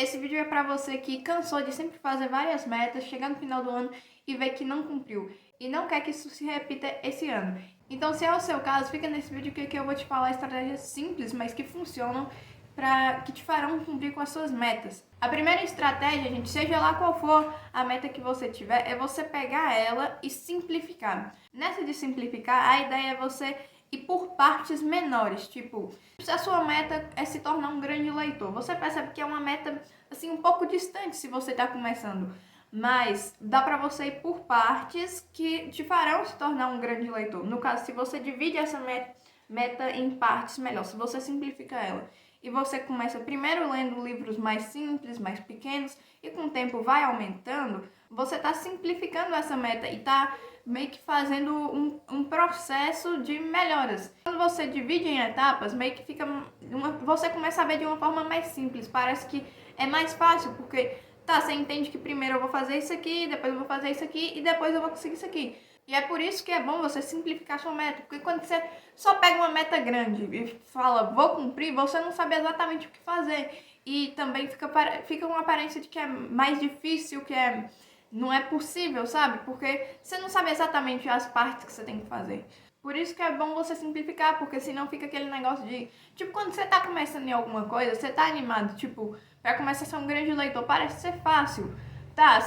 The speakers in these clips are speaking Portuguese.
Esse vídeo é pra você que cansou de sempre fazer várias metas, chegar no final do ano e ver que não cumpriu. E não quer que isso se repita esse ano. Então, se é o seu caso, fica nesse vídeo que eu vou te falar estratégias simples, mas que funcionam que te farão cumprir com as suas metas. A primeira estratégia, gente, seja lá qual for a meta que você tiver, é você pegar ela e simplificar. Nessa de simplificar, a ideia é você ir por partes menores, tipo, se a sua meta é se tornar um grande leitor, você percebe que é uma meta assim um pouco distante se você está começando, mas dá para você ir por partes que te farão se tornar um grande leitor. No caso, se você divide essa meta em partes, melhor, se você simplifica ela. E você começa primeiro lendo livros mais simples, mais pequenos, e com o tempo vai aumentando, você está simplificando essa meta e está meio que fazendo um processo de melhoras. Quando você divide em etapas, meio que você começa a ver de uma forma mais simples. Parece que é mais fácil, porque você entende que primeiro eu vou fazer isso aqui, depois eu vou fazer isso aqui e depois eu vou conseguir isso aqui. E é por isso que é bom você simplificar sua meta, porque quando você só pega uma meta grande e fala, vou cumprir, você não sabe exatamente o que fazer. E também fica uma aparência de que é mais difícil, não é possível, sabe? Porque você não sabe exatamente as partes que você tem que fazer. Por isso que é bom você simplificar, porque senão fica aquele negócio de... Tipo, quando você tá começando em alguma coisa, você tá animado, tipo, pra começar a ser um grande leitor, parece ser fácil. Tá,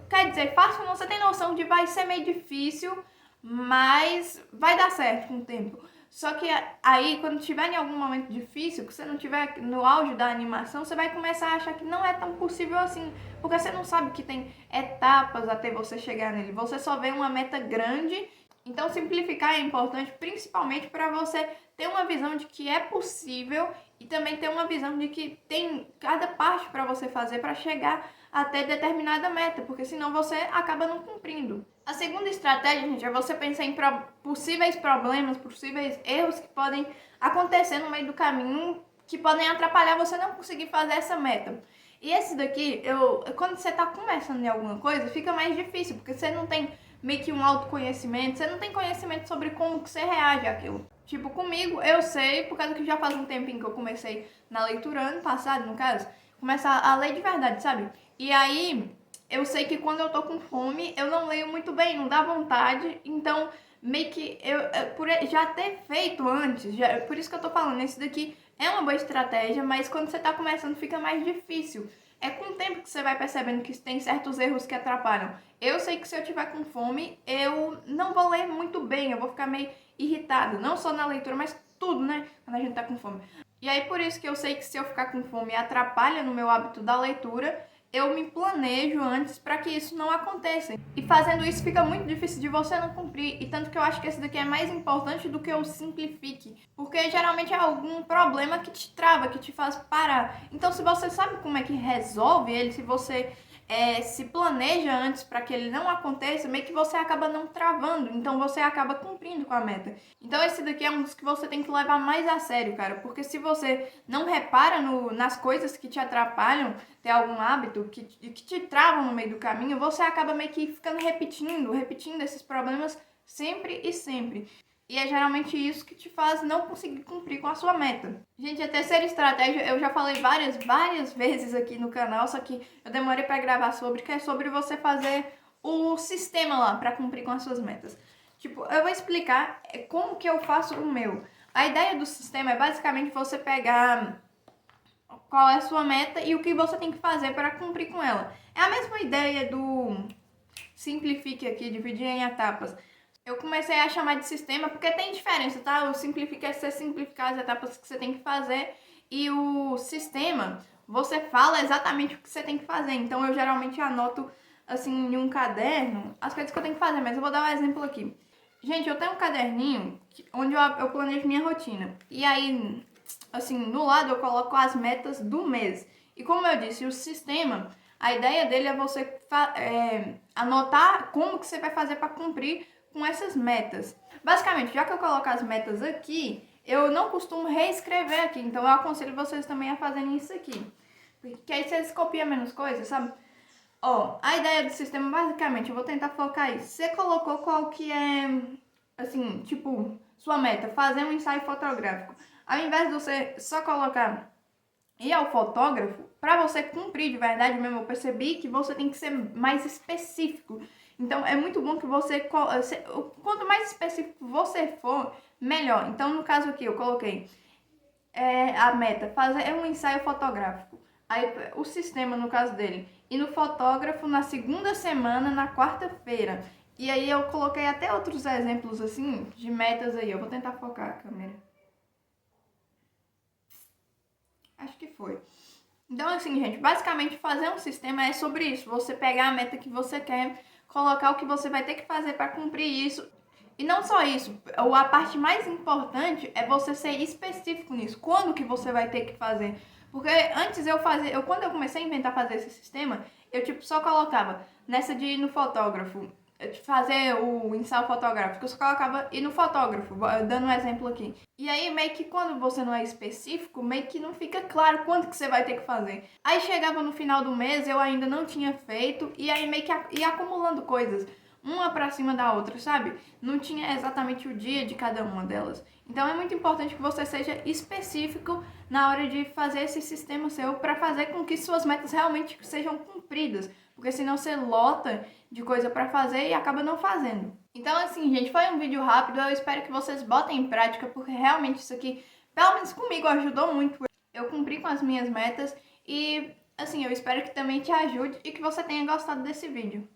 quer dizer, fácil não, você tem noção de vai ser meio difícil, mas vai dar certo com o tempo. Só que aí, quando tiver em algum momento difícil, que você não tiver no auge da animação, você vai começar a achar que não é tão possível assim, porque você não sabe que tem etapas até você chegar nele. Você só vê uma meta grande. Então, simplificar é importante, principalmente para você ter uma visão de que é possível e também ter uma visão de que tem cada parte para você fazer para chegar até determinada meta, porque senão você acaba não cumprindo. A segunda estratégia, gente, é você pensar em possíveis problemas, possíveis erros que podem acontecer no meio do caminho, que podem atrapalhar você não conseguir fazer essa meta. E esse daqui, quando você está começando em alguma coisa, fica mais difícil, porque você não tem meio que um autoconhecimento, você não tem conhecimento sobre como que você reage àquilo. Tipo, comigo, eu sei, por causa que já faz um tempinho que eu comecei na leitura, ano passado, no caso, começar a ler de verdade, sabe? E aí, eu sei que quando eu tô com fome, eu não leio muito bem, não dá vontade, então meio que por já ter feito antes, por isso que eu tô falando, esse daqui é uma boa estratégia, mas quando você tá começando fica mais difícil. É com o tempo que você vai percebendo que tem certos erros que atrapalham. Eu sei que se eu tiver com fome, eu não vou ler muito bem, eu vou ficar meio irritado, não só na leitura, mas tudo, né, quando a gente tá com fome. E aí por isso que eu sei que se eu ficar com fome atrapalha no meu hábito da leitura, eu me planejo antes para que isso não aconteça. E fazendo isso fica muito difícil de você não cumprir. E tanto que eu acho que esse daqui é mais importante do que o simplifique. Porque geralmente é algum problema que te trava, que te faz parar. Então se você sabe como é que resolve ele, se você se planeja antes para que ele não aconteça, meio que você acaba não travando, então você acaba cumprindo com a meta. Então esse daqui é um dos que você tem que levar mais a sério, cara, porque se você não repara nas coisas que te atrapalham, ter algum hábito que te travam no meio do caminho, você acaba meio que ficando repetindo esses problemas sempre e sempre. E é geralmente isso que te faz não conseguir cumprir com a sua meta. Gente, a terceira estratégia eu já falei várias vezes aqui no canal, só que eu demorei para gravar sobre, que é sobre você fazer o sistema lá para cumprir com as suas metas. Tipo, eu vou explicar como que eu faço o meu. A ideia do sistema é basicamente você pegar qual é a sua meta e o que você tem que fazer para cumprir com ela. É a mesma ideia do simplifique aqui, dividir em etapas. Eu comecei a chamar de sistema porque tem diferença, tá? O simplifica é você simplificar as etapas que você tem que fazer e o sistema, você fala exatamente o que você tem que fazer. Então eu geralmente anoto assim em um caderno as coisas que eu tenho que fazer, mas eu vou dar um exemplo aqui. Gente, eu tenho um caderninho onde eu planejo minha rotina. E aí, assim, no lado eu coloco as metas do mês. E como eu disse, o sistema, a ideia dele é você anotar como que você vai fazer para cumprir com essas metas. Basicamente, já que eu coloco as metas aqui, eu não costumo reescrever aqui, então eu aconselho vocês também a fazerem isso aqui. Porque aí vocês copiam menos coisas, sabe? Ó, a ideia do sistema, basicamente, eu vou tentar focar isso. Você colocou qual que é, assim, tipo, sua meta, fazer um ensaio fotográfico. Ao invés de você só colocar ir ao fotógrafo, para você cumprir de verdade mesmo, eu percebi que você tem que ser mais específico. Então, é muito bom que você, quanto mais específico você for, melhor. Então, no caso aqui, eu coloquei a meta, fazer um ensaio fotográfico. Aí, o sistema, no caso dele, e no fotógrafo na segunda semana, na quarta-feira. E aí, eu coloquei até outros exemplos, assim, de metas aí. Eu vou tentar focar a câmera. Acho que foi. Então, assim, gente, basicamente fazer um sistema é sobre isso. Você pegar a meta que você quer, colocar o que você vai ter que fazer para cumprir isso. E não só isso, a parte mais importante é você ser específico nisso. Quando que você vai ter que fazer? Porque antes quando eu comecei a inventar fazer esse sistema, eu tipo só colocava nessa de ir no fotógrafo, de fazer o ensaio fotográfico, eu só colocava ir no fotógrafo, dando um exemplo aqui. E aí meio que quando você não é específico, meio que não fica claro quanto que você vai ter que fazer. Aí chegava no final do mês, eu ainda não tinha feito, e aí meio que ia acumulando coisas uma pra cima da outra, sabe? Não tinha exatamente o dia de cada uma delas. Então é muito importante que você seja específico na hora de fazer esse sistema seu para fazer com que suas metas realmente sejam cumpridas, porque senão você lota de coisa para fazer e acaba não fazendo. Então assim, gente, foi um vídeo rápido, eu espero que vocês botem em prática, porque realmente isso aqui, pelo menos comigo, ajudou muito. Eu cumpri com as minhas metas e assim, eu espero que também te ajude e que você tenha gostado desse vídeo.